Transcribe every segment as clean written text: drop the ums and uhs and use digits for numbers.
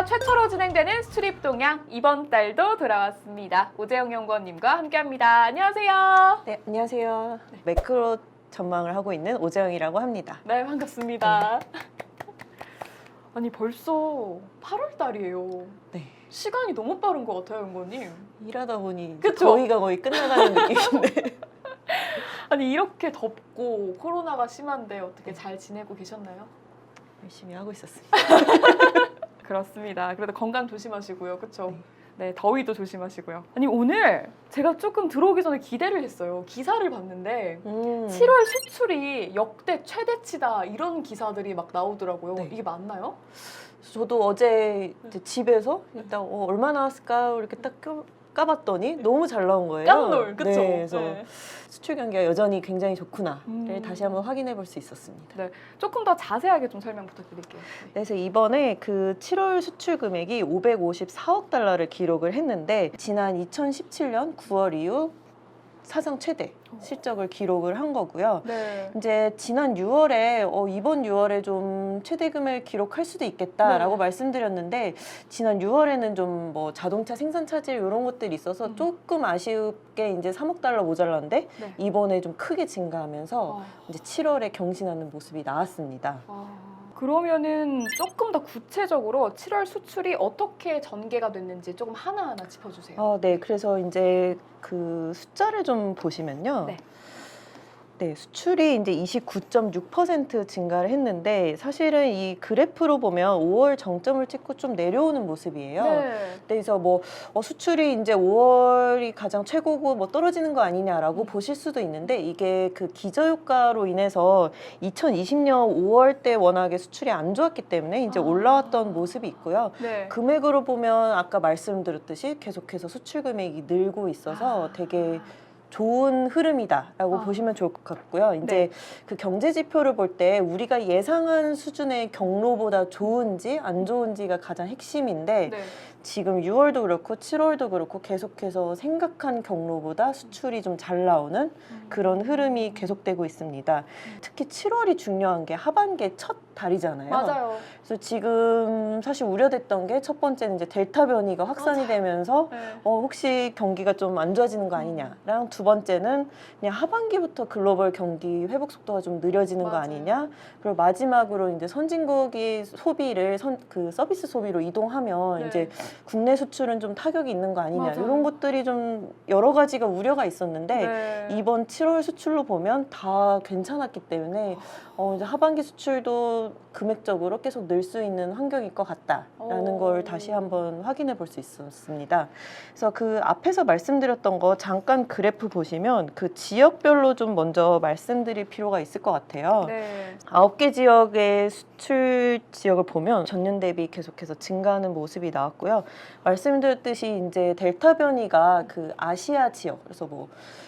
올해가 최초로 진행되는 수출입 동향 이번 달도 돌아왔습니다. 오재영 연구원님과 함께합니다. 안녕하세요. 네, 안녕하세요. 매크로 전망을 하고 있는 오재영이라고 합니다. 네, 반갑습니다. 아니 벌써 8월 달이에요. 네. 시간이 너무 빠른 것 같아요, 연구원님. 일하다 보니 그쵸? 거의가 거의 끝나가는 느낌인데. 아니 이렇게 덥고 코로나가 심한데 어떻게 잘 지내고 계셨나요? 열심히 하고 있었습니다. 그렇습니다. 그래도 건강 조심하시고요. 그렇죠? 네, 더위도 조심하시고요. 아니 오늘 제가 조금 들어오기 전에 기대를 했어요. 기사를 봤는데 7월 수출이 역대 최대치다 이런 기사들이 막 나오더라고요. 네. 이게 맞나요? 저도 어제 이제 집에서 일단 얼마 나왔을까 이렇게 딱 까봤더니 너무 잘 나온 거예요. 깜놀, 그쵸? 네, 그래서 네. 수출 경기가 여전히 굉장히 좋구나를 다시 한번 확인해 볼 수 있었습니다. 네, 조금 더 자세하게 좀 설명 부탁드릴게요. 네. 그래서 이번에 그 7월 수출 금액이 554억 달러를 기록을 했는데 지난 2017년 9월 이후 사상 최대 실적을 기록을 한 거고요. 네. 이제 지난 6월에 이번 6월에 좀 최대 금액을 기록할 수도 있겠다라고 네. 말씀드렸는데 지난 6월에는 좀 뭐 자동차 생산 차질 이런 것들이 있어서 조금 아쉽게 이제 3억 달러 모자랐는데 네. 이번에 좀 크게 증가하면서 이제 7월에 경신하는 모습이 나왔습니다. 그러면은 조금 더 구체적으로 7월 수출이 어떻게 전개가 됐는지 조금 하나하나 짚어주세요. 네, 그래서 이제 그 숫자를 좀 보시면요. 네. 네, 수출이 이제 29.6% 증가를 했는데 사실은 이 그래프로 보면 5월 정점을 찍고 좀 내려오는 모습이에요. 네. 그래서 뭐 수출이 이제 5월이 가장 최고고 뭐 떨어지는 거 아니냐라고 보실 수도 있는데 이게 그 기저효과로 인해서 2020년 5월 때 워낙에 수출이 안 좋았기 때문에 이제 올라왔던 모습이 있고요. 네. 금액으로 보면 아까 말씀드렸듯이 계속해서 수출 금액이 늘고 있어서 되게 좋은 흐름이다라고 보시면 좋을 것 같고요. 이제 네. 그 경제 지표를 볼 때 우리가 예상한 수준의 경로보다 좋은지 안 좋은지가 가장 핵심인데 네. 지금 6월도 그렇고 7월도 그렇고 계속해서 생각한 경로보다 수출이 좀 잘 나오는 그런 흐름이 계속되고 있습니다. 특히 7월이 중요한 게 하반기의 첫 달이잖아요. 맞아요. 그래서 지금 사실 우려됐던 게 첫 번째는 이제 델타 변이가 확산이 되면서 네. 혹시 경기가 좀 안 좋아지는 거 아니냐랑 두 번째는 그냥 하반기부터 글로벌 경기 회복 속도가 좀 느려지는 거 맞아요. 아니냐. 그리고 마지막으로 이제 선진국이 소비를 그 서비스 소비로 이동하면 네. 이제 국내 수출은 좀 타격이 있는 거 아니냐. 맞아요. 이런 것들이 좀 여러 가지가 우려가 있었는데 네. 이번 7월 수출로 보면 다 괜찮았기 때문에 이제 하반기 수출도 금액적으로 계속 늘 수 있는 환경일 것 같다라는 걸 다시 한번 확인해 볼 수 있었습니다. 그래서 그 앞에서 말씀드렸던 거 잠깐 그래프 보시면 그 지역별로 좀 먼저 말씀드릴 필요가 있을 것 같아요. 네. 9개 지역의 수출 지역을 보면 전년 대비 계속해서 증가하는 모습이 나왔고요. 말씀드렸듯이 이제 델타 변이가 그 아시아 지역, 그래서 뭐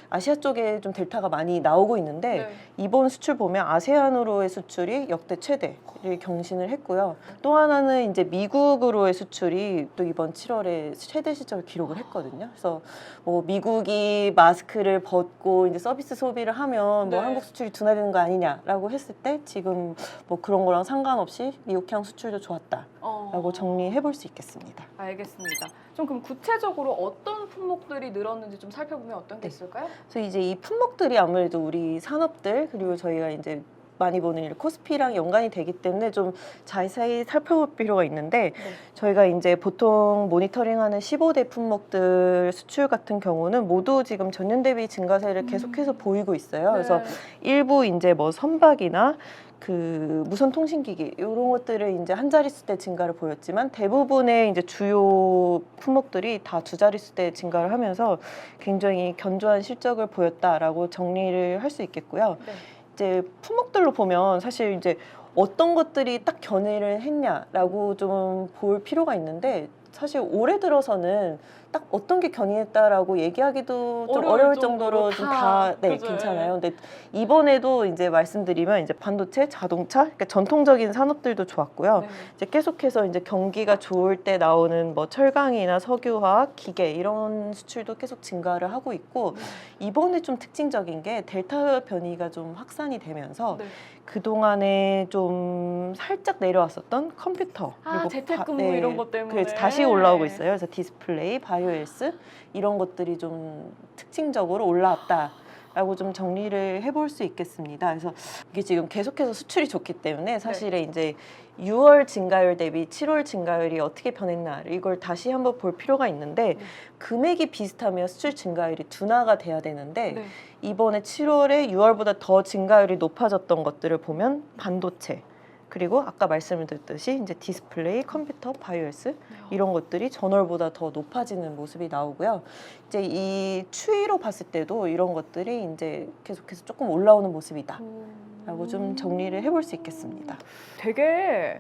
아시아 쪽에 좀 델타가 많이 나오고 있는데 네. 이번 수출 보면 아세안으로의 수출이 역대 최대를 경신을 했고요. 또 하나는 이제 미국으로의 수출이 또 이번 7월에 최대 실적을 기록을 했거든요. 그래서 뭐 미국이 마스크를 벗고 이제 서비스 소비를 하면 뭐 네. 한국 수출이 둔화되는 거 아니냐라고 했을 때 지금 뭐 그런 거랑 상관없이 미국향 수출도 좋았다라고 정리해 볼 수 있겠습니다. 알겠습니다. 좀 그럼 구체적으로 어떤 품목들이 늘었는지 좀 살펴보면 어떤 게 네. 있을까요? 그래서 이제 이 품목들이 아무래도 우리 산업들 그리고 저희가 이제 많이 보는 코스피랑 연관이 되기 때문에 좀 자세히 살펴볼 필요가 있는데 저희가 이제 보통 모니터링하는 15대 품목들 수출 같은 경우는 모두 지금 전년 대비 증가세를 계속해서 보이고 있어요. 그래서 일부 이제 뭐 선박이나 그 무선 통신기기 이런 것들을 이제 한 자릿수대 증가를 보였지만 대부분의 이제 주요 품목들이 다 두 자릿수대 증가를 하면서 굉장히 견조한 실적을 보였다라고 정리를 할 수 있겠고요. 네. 이제 품목들로 보면 사실 이제 어떤 것들이 딱 견해를 했냐라고 좀 볼 필요가 있는데 사실 올해 들어서는 딱 어떤 게 견인했다라고 얘기하기도 좀 어려울 어려울 정도로 정도로 좀 다, 다 네, 그죠? 괜찮아요. 근데 이번에도 이제 말씀드리면 이제 반도체, 자동차, 그러니까 전통적인 산업들도 좋았고요. 네. 이제 계속해서 이제 경기가 좋을 때 나오는 뭐 철강이나 석유화학, 기계 이런 수출도 계속 증가를 하고 있고 이번에 좀 특징적인 게 델타 변이가 좀 확산이 되면서 네. 그동안에 좀 살짝 내려왔었던 컴퓨터 재택근무 네, 이런 것 때문에 그래서 다시 올라오고 있어요. 그래서 디스플레이, 바이오헬스 이런 것들이 좀 특징적으로 올라왔다라고 좀 정리를 해볼 수 있겠습니다. 그래서 이게 지금 계속해서 수출이 좋기 때문에 사실은 이제 6월 증가율 대비 7월 증가율이 어떻게 변했나 이걸 다시 한번 볼 필요가 있는데 금액이 비슷하면 수출 증가율이 둔화가 돼야 되는데 네. 이번에 7월에 6월보다 더 증가율이 높아졌던 것들을 보면 반도체 그리고 아까 말씀을 드렸듯이 이제 디스플레이, 컴퓨터, 바이오헬스 이런 것들이 전월보다 더 높아지는 모습이 나오고요. 이제 이 추이로 봤을 때도 이런 것들이 이제 계속해서 조금 올라오는 모습이다라고 좀 정리를 해볼 수 있겠습니다. 되게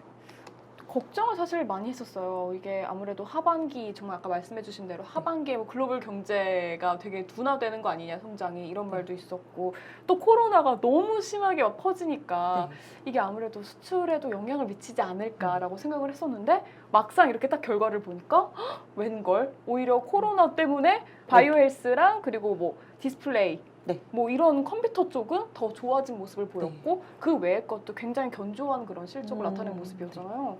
걱정을 사실 많이 했었어요. 이게 아무래도 하반기 정말 아까 말씀해주신 대로 하반기에 뭐 글로벌 경제가 되게 둔화되는 거 아니냐 성장이 이런 말도 있었고 또 코로나가 너무 심하게 막 퍼지니까 이게 아무래도 수출에도 영향을 미치지 않을까라고 생각을 했었는데 막상 이렇게 딱 결과를 보니까 헉, 웬걸 오히려 코로나 때문에 바이오헬스랑 그리고 뭐 디스플레이 뭐 이런 컴퓨터 쪽은 더 좋아진 모습을 보였고 그 외의 것도 굉장히 견조한 그런 실적을 나타낸 모습이었잖아요.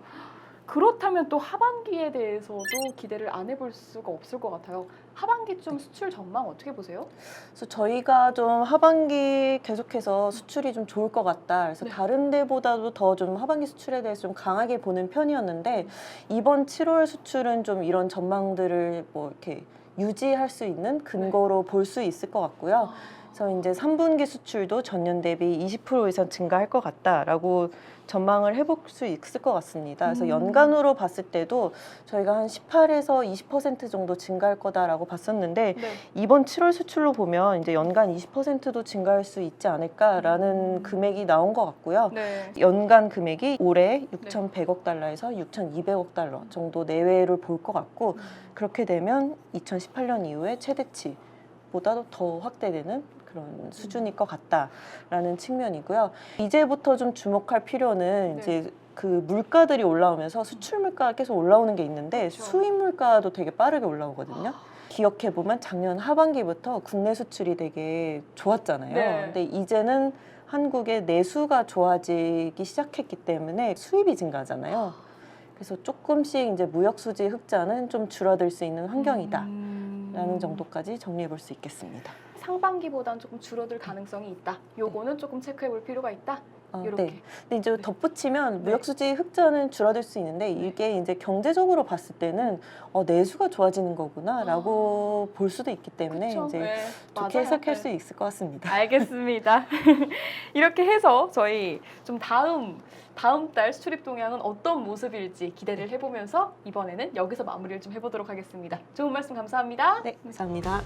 그렇다면 또 하반기에 대해서도 기대를 안 해볼 수가 없을 것 같아요. 하반기쯤 수출 전망 어떻게 보세요? 그래서 저희가 좀 하반기 계속해서 수출이 좀 좋을 것 같다. 그래서 다른 데보다도 더 좀 하반기 수출에 대해서 좀 강하게 보는 편이었는데 이번 7월 수출은 좀 이런 전망들을 뭐 이렇게 유지할 수 있는 근거로 볼 수 있을 것 같고요. 그래서 이제 3분기 수출도 전년 대비 20% 이상 증가할 것 같다라고 전망을 해볼 수 있을 것 같습니다. 그래서 연간으로 봤을 때도 저희가 한 18에서 20% 정도 증가할 거다라고 봤었는데 이번 7월 수출로 보면 이제 연간 20%도 증가할 수 있지 않을까라는 금액이 나온 것 같고요. 연간 금액이 올해 6,100억 달러에서 6,200억 달러 정도 내외를 볼 것 같고 그렇게 되면 2018년 이후에 최대치보다도 더 확대되는 그런 수준일 것 같다라는 측면이고요. 이제부터 좀 주목할 필요는 이제 그 물가들이 올라오면서 수출 물가가 계속 올라오는 게 있는데 수입 물가도 되게 빠르게 올라오거든요. 기억해 보면 작년 하반기부터 국내 수출이 되게 좋았잖아요. 근데 이제는 한국의 내수가 좋아지기 시작했기 때문에 수입이 증가하잖아요. 그래서 조금씩 이제 무역 수지 흑자는 좀 줄어들 수 있는 환경이다라는 정도까지 정리해 볼 수 있겠습니다. 상반기보다는 조금 줄어들 가능성이 있다. 요거는 조금 체크해 볼 필요가 있다. 이렇게. 근데 이제 덧붙이면 무역 수지 흑자는 줄어들 수 있는데 이게 이제 경제적으로 봤을 때는 내수가 좋아지는 거구나라고 볼 수도 있기 때문에 이제 좋게 해석할 수 있을 것 같습니다. 알겠습니다. 이렇게 해서 저희 좀 다음 달 수출입 동향은 어떤 모습일지 기대를 해보면서 이번에는 여기서 마무리를 좀 해보도록 하겠습니다. 좋은 말씀 감사합니다. 네, 감사합니다.